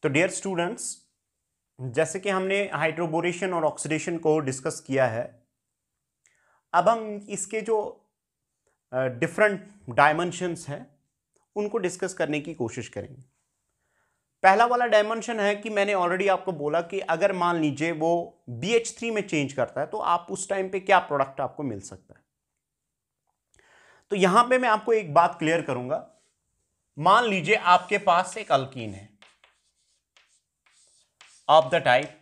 तो dear students, जैसे कि हमने हाइड्रोबोरेशन और ऑक्सीडेशन को डिस्कस किया है, अब हम इसके जो डिफरेंट डायमेंशंस हैं उनको डिस्कस करने की कोशिश करेंगे। पहला वाला डायमेंशन है कि मैंने ऑलरेडी आपको बोला कि अगर मान लीजिए वो BH3 में चेंज करता है तो आप उस टाइम पे क्या प्रोडक्ट आपको मिल सकता है। तो यहां पे मैं आपको एक बात क्लियर करूंगा। मान लीजिए आपके पास एक अल्कीन है of the type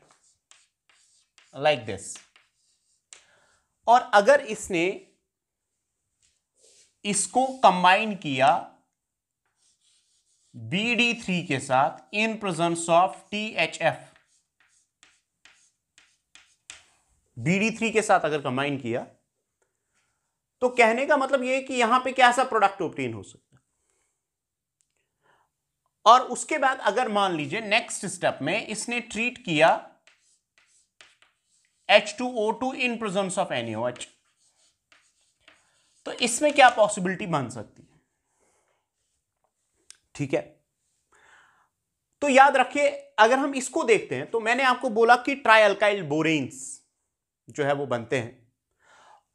like this, और अगर इसने इसको कंबाइन किया BD3 के साथ इन प्रेजेंस ऑफ THF, BD3 के साथ अगर कंबाइन किया तो कहने का मतलब यह है कि यहां पे कैसा प्रोडक्ट ऑब्टेन हो सकता है। और उसके बाद अगर मान लीजिए नेक्स्ट स्टेप में इसने ट्रीट किया H2O2 in presence of NaOH, तो इसमें क्या पॉसिबिलिटी बन सकती है। ठीक है, तो याद रखिए अगर हम इसको देखते हैं तो मैंने आपको बोला कि ट्राइअल्काइल बोरेन्स जो है वो बनते हैं,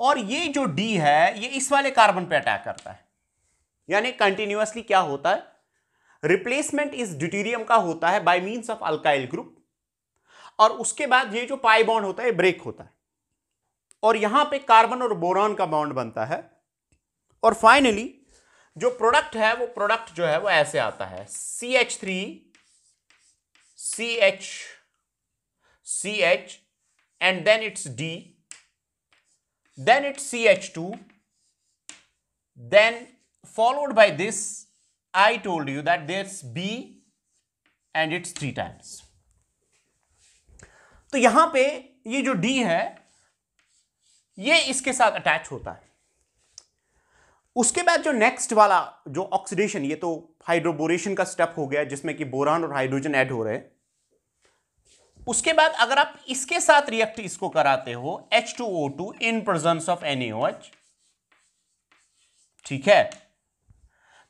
और ये जो D है ये इस वाले कार्बन पे अटैक करता है, यानी कंटिन्यूअसली क्या होता है, रिप्लेसमेंट इस ड्यूटेरियम का होता है by means of alkyl group, और उसके बाद ये जो पाई बॉन्ड होता है ब्रेक होता है और यहां पे कार्बन और बोरॉन का बॉन्ड बनता है, और फाइनली जो प्रोडक्ट है वो प्रोडक्ट जो है वो ऐसे आता है CH3 CH and then it's D, then it's CH2, then followed by this I told you that there's B and it's 3 times. तो यहां पे ये जो D है ये इसके साथ अटैच होता है। उसके बाद जो नेक्स्ट वाला जो ऑक्सीडेशन, ये तो हाइड्रोबोरेशन का स्टेप हो गया जिसमें कि बोरान और हाइड्रोजन ऐड हो रहे हैं। उसके बाद अगर आप इसके साथ रिएक्ट इसको कराते हो H2O2 in presence of NaOH, ठीक है,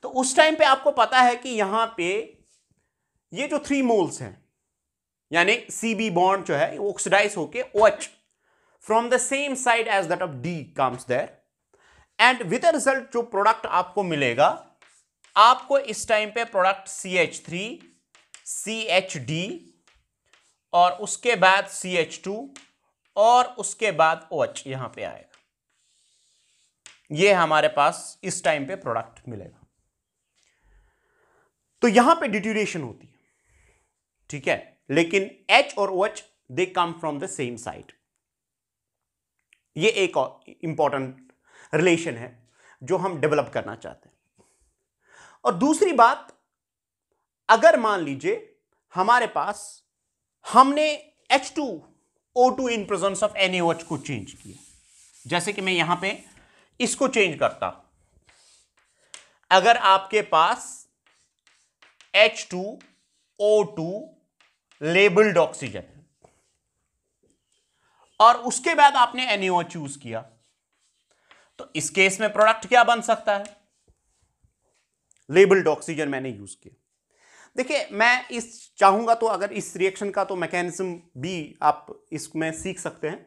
तो उस टाइम पे आपको पता है कि यहां पे ये जो 3 मोल्स हैं यानी CB बॉन्ड जो है वो ऑक्सीडाइज होके OH from the same side as that of D comes there, and with the result जो प्रोडक्ट आपको मिलेगा, आपको इस टाइम पे प्रोडक्ट CH3 CHD और उसके बाद CH2 और उसके बाद OH यहां पे आएगा। ये हमारे पास इस टाइम पे प्रोडक्ट मिलेगा। तो यहां पे डिट्यूरेशन होती है, ठीक है, लेकिन H और OH they come from the same side. ये एक इंपॉर्टेंट रिलेशन है जो हम डेवलप करना चाहते हैं। और दूसरी बात, अगर मान लीजिए हमारे पास हमने H2O2 in presence of NaOH को चेंज किया, जैसे कि मैं यहां पे इसको चेंज करता, अगर आपके पास H2O2 लेबल्ड ऑक्सीजन है और उसके बाद आपने NaOH चूज किया, तो इस केस में प्रोडक्ट क्या बन सकता है, लेबल्ड ऑक्सीजन मैंने यूज किया। देखिए मैं इस चाहूंगा तो अगर इस रिएक्शन का तो मैकेनिज्म भी आप इसमें सीख सकते हैं,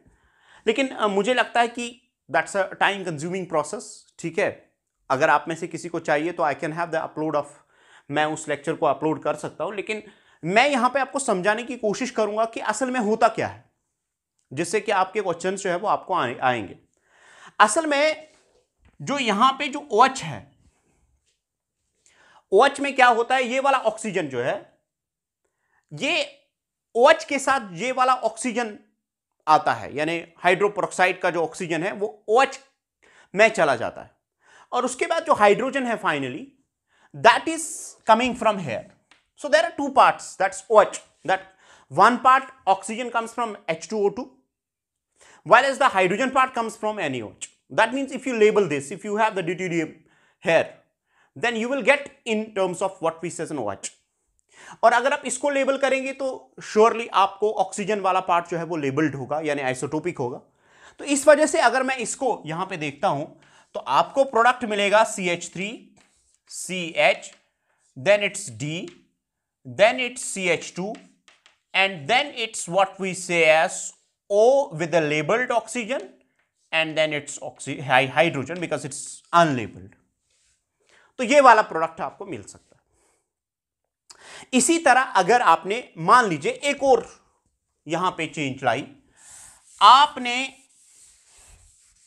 लेकिन मुझे लगता है कि that's a time consuming process. ठीक है, अगर आप में से किसी को चाहिए तो I can have the upload of, मैं उस लेक्चर को अपलोड कर सकता हूं, लेकिन मैं यहां पे आपको समझाने की कोशिश करूंगा कि असल में होता क्या है, जिससे कि आपके क्वेश्चन जो है वो आपको आएंगे। असल में जो यहां पे जो OH है, OH में क्या होता है, ये वाला ऑक्सीजन जो है ये OH के साथ ये वाला ऑक्सीजन आता है, यानी हाइड्रोपेरोक्साइड का जो ऑक्सीजन है वो OH में चला जाता है, और उसके बाद जो हाइड्रोजन है finally that is coming from here. So there are 2 parts, that's OH, that one part oxygen comes from H2O2 while as the hydrogen part comes from NaOH. That means if you label this, if you have the deuterium here, then you will get in terms of what we says an OH. और अगर आप इसको label करेंगे तो surely आपको oxygen वाला part जो है वो लेबल्ड होगा, यानी आइसोटोपिक होगा। तो इस वजह से अगर मैं इसको यहां पे देखता हूं तो आपको प्रोडक्ट मिलेगा CH3 CH, then it's D, then it's CH2, and then it's what we say as O with the labeled oxygen, and then it's hydrogen because it's unlabeled. तो ये वाला प्रोडक्ट आपको मिल सकता है। इसी तरह अगर आपने मान लीजिए एक और यहां पे चेंज लाई, आपने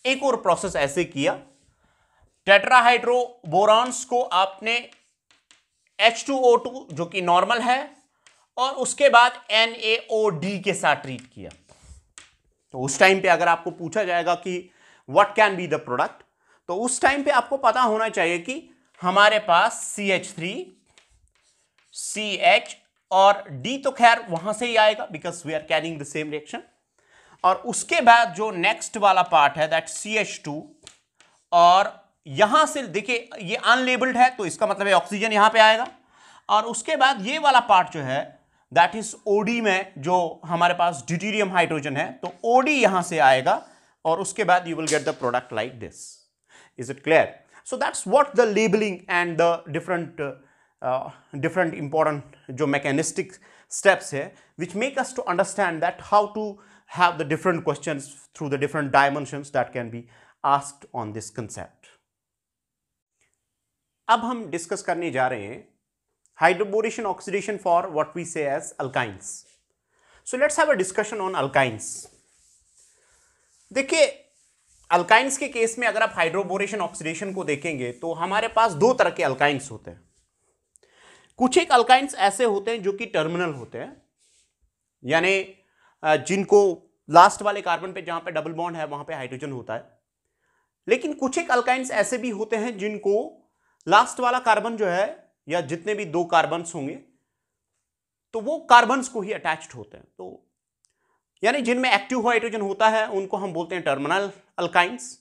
एक और प्रोसेस ऐसे किया, टेट्राहाइड्रोबोरॉन्स को आपने H2O2 जो कि नॉर्मल है और उसके बाद NaOD के साथ ट्रीट किया, तो उस टाइम पे अगर आपको पूछा जाएगा कि what can be the product, तो उस टाइम पे आपको पता होना चाहिए कि हमारे पास CH3, CH और D तो खैर वहां से ही आएगा because we are carrying the same reaction, और उसके बाद जो नेक्स्ट वाला पार्ट है दैट CH2, और यहां से देखिए ये अनलेबल्ड है तो इसका मतलब है ऑक्सीजन यहां पे आएगा, और उसके बाद ये वाला पार्ट जो है दैट इज OD में जो हमारे पास ड्यूटेरियम हाइड्रोजन है, तो OD यहां से आएगा और उसके बाद you will get the product like this. Is it clear? So that's what the labelling and the different important जो मैकेनिस्टिक स्टेप्स है which make us to understand that how to have the different questions through the different dimensions that can be asked on this concept. अब हम discuss करने जा रहे हैं hydroboration oxidation for what we say as alkynes. So let's have a discussion on alkynes. देखिए alkynes के case में अगर आप हाइड्रोबोरेशन ऑक्सीडेशन को देखेंगे तो हमारे पास दो तरह के अल्काइंस होते हैं। कुछ एक अल्काइंस ऐसे होते हैं जो कि टर्मिनल होते हैं, यानी जिनको लास्ट वाले कार्बन पे जहां पे डबल बॉन्ड है वहां पे हाइड्रोजन होता है, लेकिन कुछ एक अल्काइंस ऐसे भी होते हैं जिनको लास्ट वाला कार्बन जो है या जितने भी दो कार्बन्स होंगे तो वो कार्बन्स को ही अटैच्ड होते हैं, तो यानी जिनमें एक्टिव हाइड्रोजन होता है उनको हम बोलते हैं टर्मिनल अल्काइंस,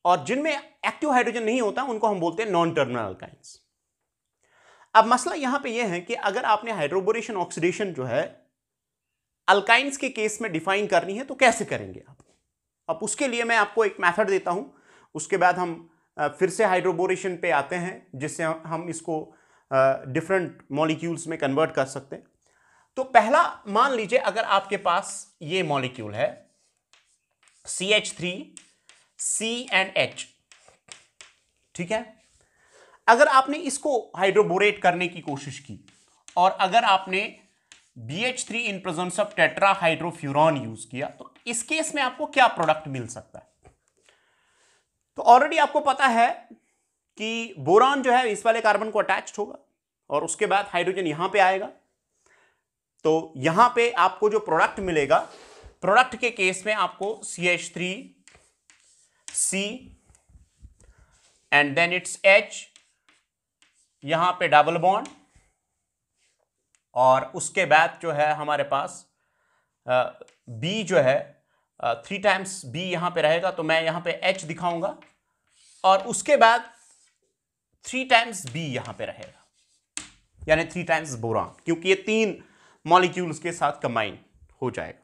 और जिनमें एक्टिव हाइड्रोजन नहीं होता उनको हम बोलते हैं नॉन टर्मिनल अल्काइंस। अब मसला यहां पे ये है कि अगर आपने हाइड्रोबोरेशन ऑक्सीडेशन जो है अल्काइंस के केस में डिफाइन करनी है तो कैसे करेंगे आप? अब उसके लिए मैं आपको एक मेथड देता हूं, उसके बाद हम फिर से हाइड्रोबोरेशन पे आते हैं जिससे हम इसको डिफरेंट मॉलिक्यूल्स में कन्वर्ट कर सकते हैं। तो पहला मान लीजिए अगर आपके पास ये मॉलिक्यूल है CH3 C एंड H, ठीक है, अगर आपने इसको हाइड्रोबोरेट करने की कोशिश की और अगर आपने BH3 in presence of tetrahydrofuran use किया तो इस केस में आपको क्या प्रोडक्ट मिल सकता है? तो ऑलरेडी आपको पता है कि बोरॉन जो है इस वाले कार्बन को अटैच्ड होगा और उसके बाद हाइड्रोजन यहां पे आएगा, तो यहां पे आपको जो प्रोडक्ट मिलेगा, प्रोडक्ट के केस में आपको CH3 C and then it's H, यहां पे डबल बॉन्ड, और उसके बाद जो है हमारे पास B जो है 3 टाइम्स B यहां पे रहेगा, तो मैं यहां पे H दिखाऊंगा, और उसके बाद 3 टाइम्स B यहां पे रहेगा, यानी 3 टाइम्स बोरॉन, क्योंकि ये 3 मॉलिक्यूल्स के साथ कंबाइन हो जाएगा।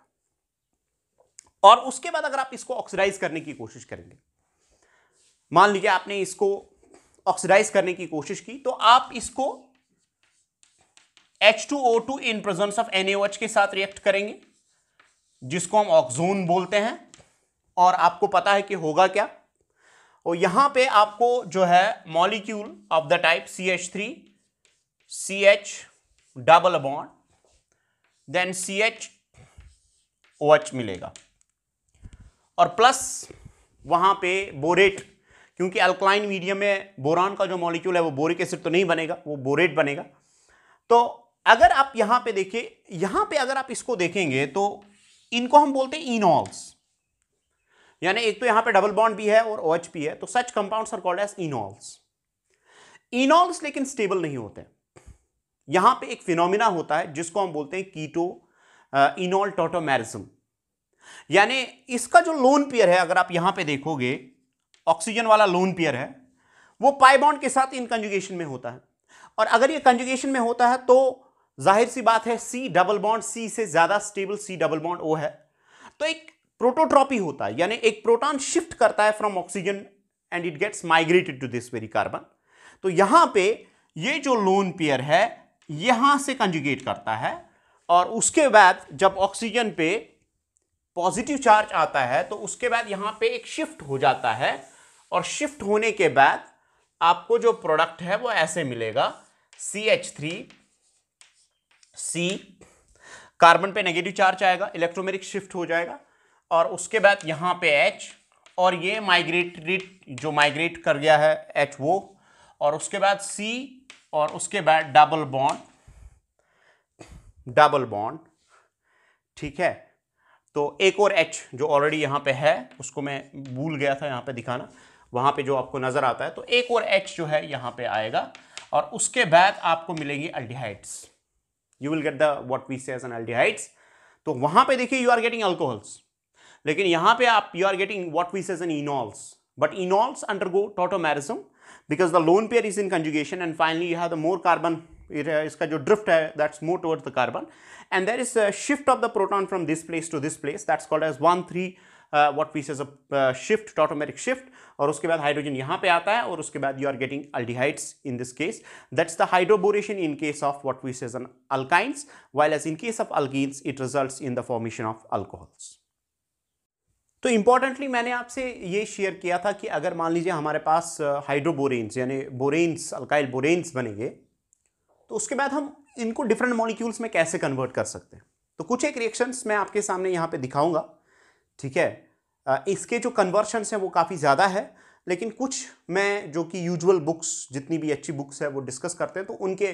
और उसके बाद अगर आप इसको ऑक्सीडाइज करने की कोशिश करेंगे, मान लीजिए आपने इसको ऑक्सीडाइज करने की कोशिश की, तो आप इसको H2O2 in presence of NaOH के साथ रिएक्ट करेंगे जिसको हम ऑक्सोन बोलते हैं, और आपको पता है कि होगा क्या, और यहां पे आपको जो है molecule of the type CH3 CH double bond then CHOH मिलेगा, और प्लस वहां पे बोरेट, क्योंकि अल्कलाइन मीडियम में बोरान का जो मॉलिक्यूल है वो बोरिक एसिड तो नहीं बनेगा, वो बोरेट बनेगा। तो अगर आप यहां पे देखिए, यहां पे अगर आप इसको देखेंगे तो इनको हम बोलते हैं इनॉल्स, यानी एक तो यहां पे डबल बॉन्ड भी है और OH भी है, तो such compounds are called as enols. Enols लेकिन स्टेबल नहीं होते। यहां पे एक फिनोमिना होता है जिसको हम बोलते हैं कीटो इनॉल टॉटोमेरिज्म, यानी इसका जो लोन पेयर है, अगर आप यहां पे देखोगे ऑक्सीजन वाला लोन पेयर है, वो पाई बॉन्ड के साथ इन कंजुगेशन में होता है, और अगर ये कंजुगेशन में होता है तो जाहिर सी बात है C डबल बॉन्ड C से ज्यादा stable C double bond O है, तो एक प्रोटोट्रॉपी होता है, यानी एक प्रोटॉन शिफ्ट करता है from oxygen and it gets migrated to this very carbon. तो यहां पे ये जो लोन पेयर है यहां से कंजुगेट करता है और उसके बाद जब ऑक्सीजन पे पॉजिटिव चार्ज आता है तो उसके बाद यहां पे एक शिफ्ट हो जाता है और शिफ्ट होने के बाद आपको जो प्रोडक्ट है वो ऐसे मिलेगा CH3C, कार्बन पे नेगेटिव चार्ज आएगा, इलेक्ट्रोमेरिक शिफ्ट हो जाएगा और उसके बाद यहां पे H और ये माइग्रेट कर गया है H वो, और उसके बाद C और उसके बाद डबल बॉन्ड, ठीक है। तो एक और H जो ऑलरेडी यहां पे है, उसको मैं भूल गया था यहां पे दिखाना, वहां पे जो आपको नजर आता है, तो एक और H जो है यहां पे आएगा और उसके बाद आपको मिलेंगे aldehydes. You will get the what we say as an aldehydes. तो वहां पे देखिए यू आर गेटिंग अल्कोहल्स, लेकिन यहां पे आप you are getting what we say as an enols, but enols undergo tautomerism because the lone pair is in conjugation and finally you have the more carbon, इसका जो drift है that's more towards the carbon and there is a shift of the proton from this place to this place, that's called as 1,3 what we say as a shift, tautomeric shift, और उसके बाद hydrogen यहाँ पे आता है और उसके बाद you are getting aldehydes in this case, that's the hydroboration in case of what we say as an alkynes, while as in case of alkenes it results in the formation of alcohols। तो importantly मैंने आपसे ये share किया था कि अगर मान लीजिए हमारे पास हाइड्रोबोरेन्स यानी बोरेन्स, अल्काइल बोरेन्स बनेंगे तो उसके बाद हम इनको डिफरेंट मॉलिक्यूल्स में कैसे कन्वर्ट कर सकते हैं। तो कुछ एक रिएक्शंस मैं आपके सामने यहाँ पे दिखाऊंगा, ठीक है। इसके जो कन्वर्शंस हैं वो काफ़ी ज़्यादा है, लेकिन कुछ मैं जो कि यूजुअल बुक्स, जितनी भी अच्छी बुक्स है वो डिस्कस करते हैं, तो उनके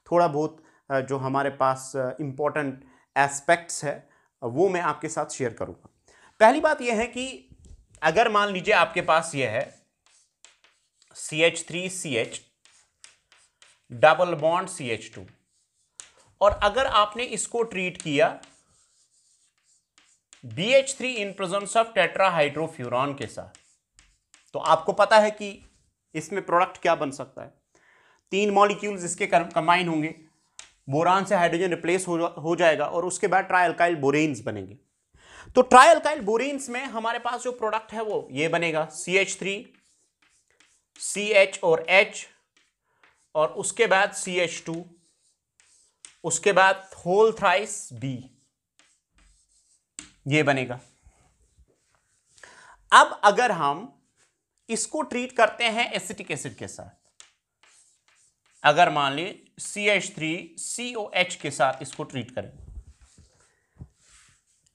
थोड़ा बहुत जो हमारे पास इंपॉर्टेंट एस्पेक्ट्स है वो मैं आपके साथ शेयर करूँगा। पहली बात यह है कि अगर मान लीजिए आपके पास यह है CH3CH डबल बॉन्ड CH2 और अगर आपने इसको ट्रीट किया BH3 in presence of tetrahydrofuran के साथ, तो आपको पता है कि इसमें प्रोडक्ट क्या बन सकता है। 3 मॉलिक्यूल्स इसके कंबाइन होंगे, बोरान से हाइड्रोजन रिप्लेस हो जाएगा और उसके बाद ट्राइअल्काइल बोरेन्स बनेंगे। तो ट्राइअल्काइल बोरेन्स में हमारे पास जो प्रोडक्ट है वो ये बनेगा CH3 CH और H और उसके बाद CH2, उसके बाद होल थ्राइस B, ये बनेगा। अब अगर हम इसको ट्रीट करते हैं एसिटिक एसिड के साथ, अगर मान ली CH3COH के साथ इसको ट्रीट करें,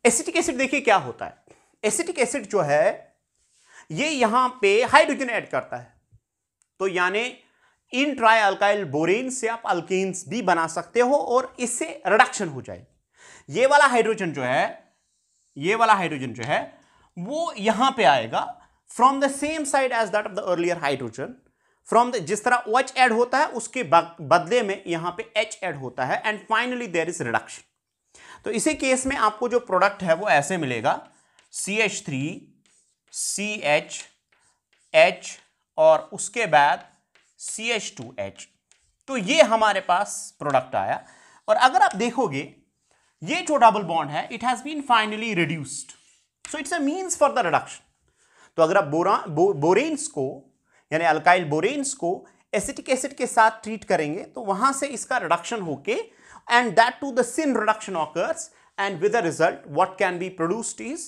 एसिटिक एसिड देखिए क्या होता है। एसिटिक एसिड जो है ये यहां पे हाइड्रोजन ऐड करता है, तो यानी इन ट्राइअल्काइल बोरेन से आप अल्केन्स भी बना सकते हो और इससे रिडक्शन हो जाएगी। ये वाला हाइड्रोजन जो है वो यहां पे आएगा from the same side as that of the earlier hydrogen, from the जिस तरह OH ऐड होता है उसके बदले में यहां पे H ऐड होता है and finally there is reduction. तो इसी केस में आपको जो प्रोडक्ट है वो ऐसे मिलेगा CH3 CH H और उसके बाद CH2H। तो ये हमारे पास प्रोडक्ट आया और अगर आप देखोगे ये जो डबल बॉन्ड है it has been finally reduced, so it's a means for the reduction. तो अगर आप बोरेन्स को यानी अल्काइल बोरेन्स को एसिटिक एसिड के साथ ट्रीट करेंगे तो वहां से इसका रिडक्शन होके and that too the syn reduction occurs and with the result what can be produced is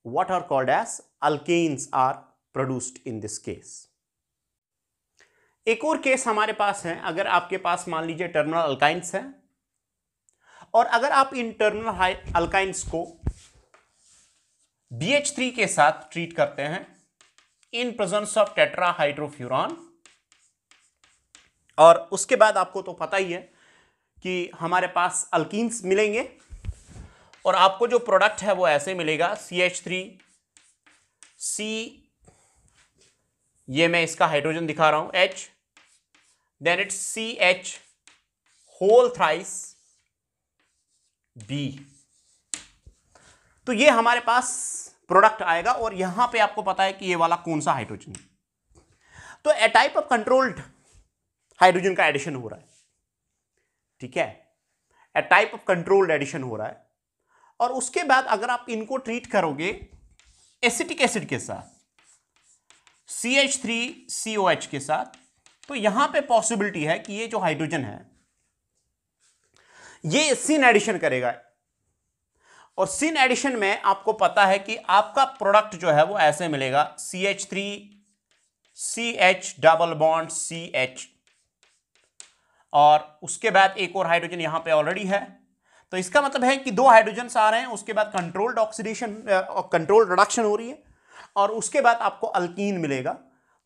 what are called as alkanes are produced in this case। एक और केस हमारे पास है, अगर आपके पास मान लीजिए टर्मिनल अल्काइंस है और अगर आप इन टर्मिनल अल्काइंस को BH3 के साथ ट्रीट करते हैं इन प्रेजेंस ऑफ टेट्राहाइड्रोफ्यूरॉन, और उसके बाद आपको तो पता ही है कि हमारे पास अल्कीन्स मिलेंगे और आपको जो प्रोडक्ट है वो ऐसे मिलेगा CH3 C, ये मैं इसका हाइड्रोजन दिखा रहा हूं H, then it's CH whole thrice B। तो ये हमारे पास प्रोडक्ट आएगा और यहां पे आपको पता है कि ये वाला कौन सा हाइड्रोजन है। तो ए टाइप ऑफ कंट्रोल्ड हाइड्रोजन का एडिशन हो रहा है, ठीक है, a type of controlled addition हो रहा है। और उसके बाद अगर आप इनको ट्रीट करोगे एसिटिक एसिड के साथ CH3COH के साथ, तो यहां पे पॉसिबिलिटी है कि ये जो हाइड्रोजन है ये सिन एडिशन करेगा, और सिन एडिशन में आपको पता है कि आपका प्रोडक्ट जो है वो ऐसे मिलेगा, CH3 CH double bond CH, और उसके बाद एक और हाइड्रोजन यहां पे ऑलरेडी है। तो इसका मतलब है कि 2 हाइड्रोजन आ रहे हैं, उसके बाद कंट्रोल्ड ऑक्सीडेशन कंट्रोल्ड रिडक्शन हो रही है, और उसके बाद आपको अल्कीन मिलेगा।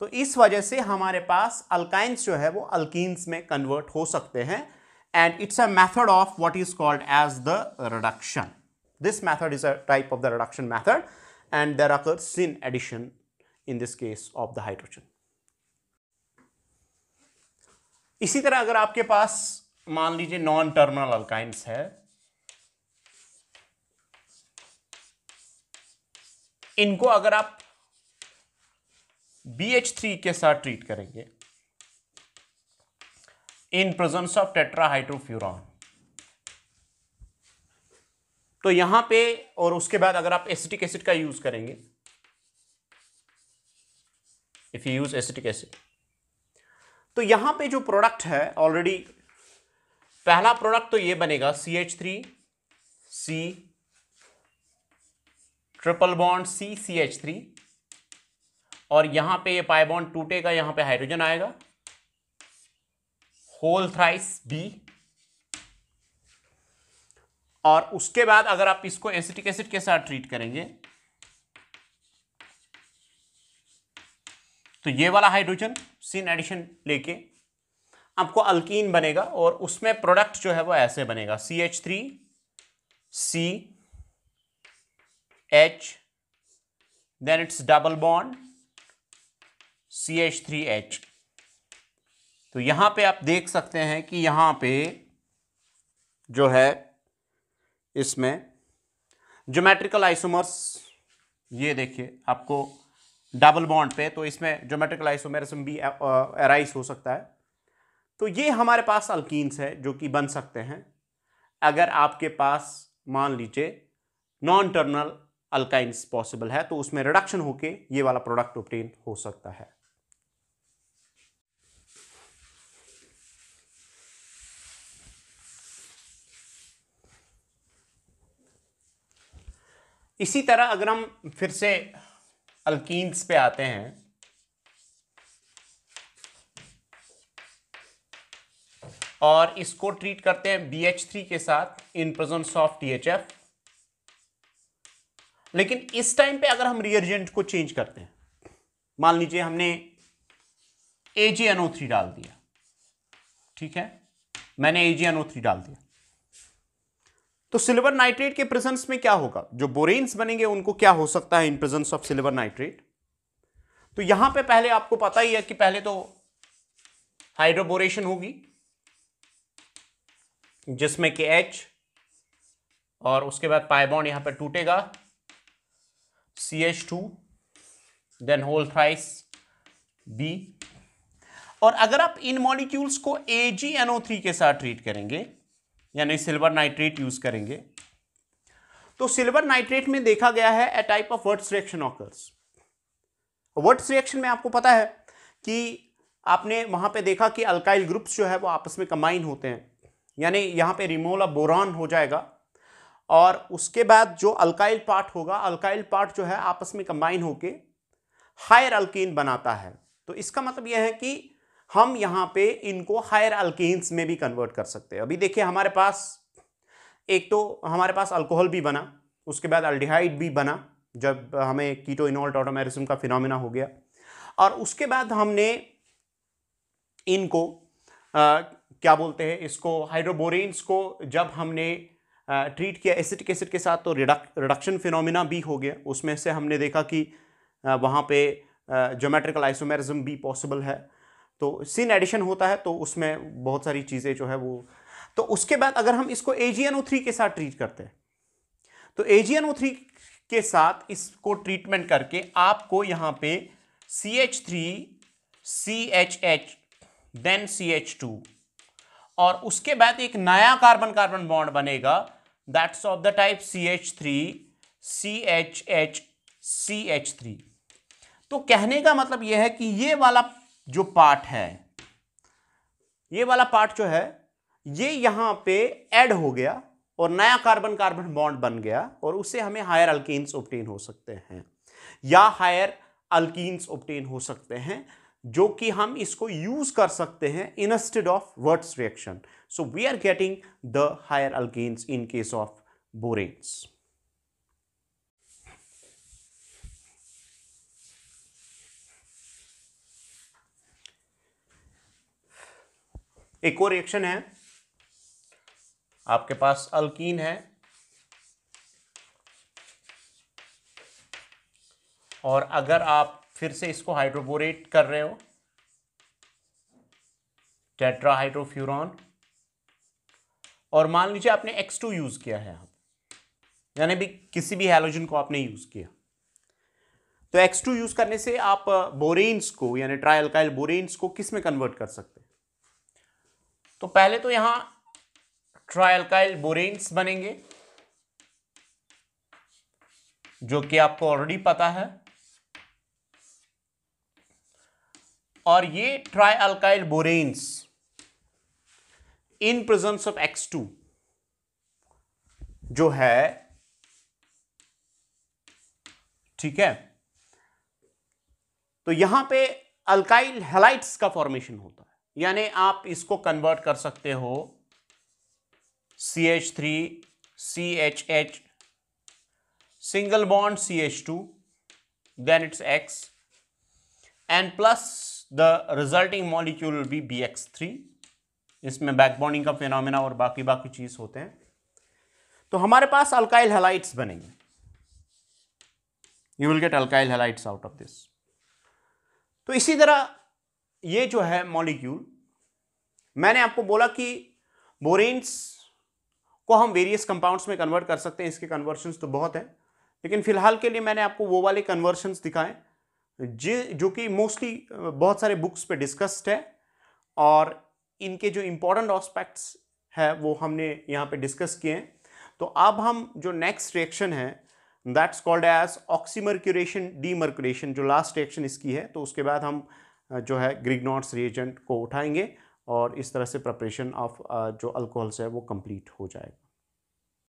तो इस वजह से हमारे पास अल्काइंस जो है वो अल्कीन्स में कन्वर्ट हो सकते हैं, and it's a method of what is called as the reduction. This method is a type of the reduction method, and there occurs syn addition in this case of the hydrogen. इसी तरह अगर आपके पास मान लीजिए non terminal alkynes है, इनको अगर आप BH3 के साथ ट्रीट करेंगे इन प्रेजेंस ऑफ टेट्राहाइड्रोफ्यूरॉन, तो यहां पे, और उसके बाद अगर आप एसिटिक एसिड का यूज करेंगे, if you use acetic acid, तो यहां पे जो प्रोडक्ट है ऑलरेडी, पहला प्रोडक्ट तो ये बनेगा CH3 C triple bond C CH3, और यहां पे ये पाई बॉन्ड टूटेगा, यहां पे हाइड्रोजन आएगा, होल थ्राइस B, और उसके बाद अगर आप इसको एसिटिक एसिड के साथ ट्रीट करेंगे तो ये वाला हाइड्रोजन सिन एडिशन लेके आपको अल्कीन बनेगा, और उसमें प्रोडक्ट जो है वो ऐसे बनेगा, CH3 C H, then it's double bond CH3H। तो यहां पे आप देख सकते हैं कि यहां पे जो है इसमें ज्योमेट्रिकल आइसोमर्स, ये देखिए आपको डबल बॉन्ड पे, तो इसमें ज्योमेट्रिकल आइसोमेरिज्म भी अराइज हो सकता है। तो ये हमारे पास अल्कीन्स है जो कि बन सकते हैं अगर आपके पास मान लीजिए नॉन टर्मिनल अल्काइंस पॉसिबल है, तो उसमें रिडक्शन होके ये वाला प्रोडक्ट ऑब्टेन हो सकता है। इसी तरह अगर हम फिर से अल्कीन्स पे आते हैं, और इसको ट्रीट करते हैं BH3 के साथ इन प्रेजेंस ऑफ THF, लेकिन इस टाइम पे अगर हम रिएजेंट को चेंज करते हैं, मान लीजिए हमने AgNO3 डाल दिया, ठीक है, मैंने AgNO3 डाल दिया, तो सिल्वर नाइट्रेट के प्रेजेंस में क्या होगा, जो बोरेन्स बनेंगे उनको क्या हो सकता है इन प्रेजेंस ऑफ सिल्वर नाइट्रेट। तो यहां पे पहले आपको पता ही है कि पहले तो हाइड्रोबोरेशन होगी जिसमें कि H, और उसके बाद पाई बॉन्ड यहां पे टूटेगा CH2, then whole thrice B, और अगर आप इन मॉलिक्यूल्स को AgNO3 के साथ ट्रीट करेंगे, यानी सिल्वर नाइट्रेट यूज करेंगे, तो सिल्वर नाइट्रेट में देखा गया है a type of Wurtz reaction occurs. Wurtz reaction में आपको पता है कि आपने वहां पे देखा कि अल्काइल ग्रुप्स जो है वो आपस में कंबाइन होते हैं, यानी यहां पे रिमूवल ऑफ बोरॉन हो जाएगा, और उसके बाद जो अल्काइल पार्ट होगा, अल्काइल पार्ट जो है आपस में कंबाइन होके हायर अल्कीन बनाता है। तो इसका मतलब यह है कि हम यहां पे इनको हायर अल्कीन्स में भी कन्वर्ट कर सकते हैं। अभी देखिए हमारे पास एक तो हमारे पास अल्कोहल भी बना, उसके बाद अल्डिहाइड भी बना जब हमें कीटो इनोल टॉटोमेरिज्म का फिनोमेना हो गया, और उसके बाद हमने इनको क्या बोलते हैं, इसको हाइड्रोबोरेन्स को जब हमने ट्रीट किया एसिटिक एसिड के साथ, तो रिडक्शन फिनोमेना भी हो गया। उसमें से हमने देखा कि वहाँ पे ज्योमेट्रिकल आइसोमेरिज्म भी पॉसिबल है, तो सिन एडिशन होता है, तो उसमें बहुत सारी चीज़ें जो है वो। तो उसके बाद अगर हम इसको AgNO3 के साथ ट्रीट करते हैं, तो AgNO3 के साथ इसको ट्रीटमेंट करके आपको यहाँ पे CH3 CHH देन CH2, और उसके बाद एक नया कार्बन कार्बन बॉन्ड बनेगा, that's of the type CH3 CHH CH3। तो कहने का मतलब यह है कि ये वाला जो पार्ट है, ये वाला पार्ट जो है, ये यहां पे ऐड हो गया और नया कार्बन कार्बन बॉन्ड बन गया और उससे हमें हायर अल्केन्स ऑब्टेन हो सकते हैं या हायर अल्कीन्स ऑब्टेन हो सकते हैं, जो कि हम इसको यूज कर सकते हैं instead of Wurtz reaction. So we are getting the higher alkanes in case of boranes. एक और रिएक्शन है, आपके पास अल्कीन है और अगर आप फिर से इसको हाइड्रोबोरेट कर रहे हो, टेट्राहाइड्रोफ्यूरॉन, और मान लीजिए आपने X2 यूज किया है, आप यानी भी किसी भी हैलोजन को आपने यूज किया, तो X2 यूज करने से आप बोरेन्स को यानी ट्राई अल्काइल बोरेन्स को किस में कन्वर्ट कर सकते हैं? तो पहले तो यहां ट्राई अल्काइल बोरेन्स बनेंगे, जो कि आपको ऑलरेडी पता है, और ये try alkyl बोरेन्स in presence of X2 जो है, ठीक है, तो यहां पे अल्काइल हैलाइड्स का फॉर्मेशन होता है, यानी आप इसको कन्वर्ट कर सकते हो CH3 CHH single bond CH2 then it's X and plus the resulting molecule will be BX3. इसमें बैक बॉन्डिंग का फिनोमेना और बाकी चीज होते हैं. तो हमारे पास अल्काइल हैलाइड्स बनेंगे, you will gate alkyl halides out of this. तो इसी तरह ये जो है मॉलिक्यूल, मैंने आपको बोला कि बोरेन्स को हम वेरियस कंपाउंड्स में कन्वर्ट कर सकते हैं, इसके कन्वर्शंस तो बहुत हैं, लेकिन फिलहाल के लिए मैंने आपको वो वाले कन्वर्शंस दिखाए जो कि मोस्टली बहुत सारे बुक्स पे डिस्कस्ड है, और इनके जो इंपॉर्टेंट एस्पेक्ट्स है वो हमने यहाँ पे डिस्कस किए हैं. तो अब हम जो नेक्स्ट रिएक्शन है that's called as oxymercuration demercuration, जो लास्ट रिएक्शन इसकी है, तो उसके बाद हम जो है ग्रिग्नॉट्स रिएजेंट को उठाएंगे और इस तरह से प्रिपरेशन ऑफ जो अल्कोहल्स है वो कंप्लीट हो जाएगा.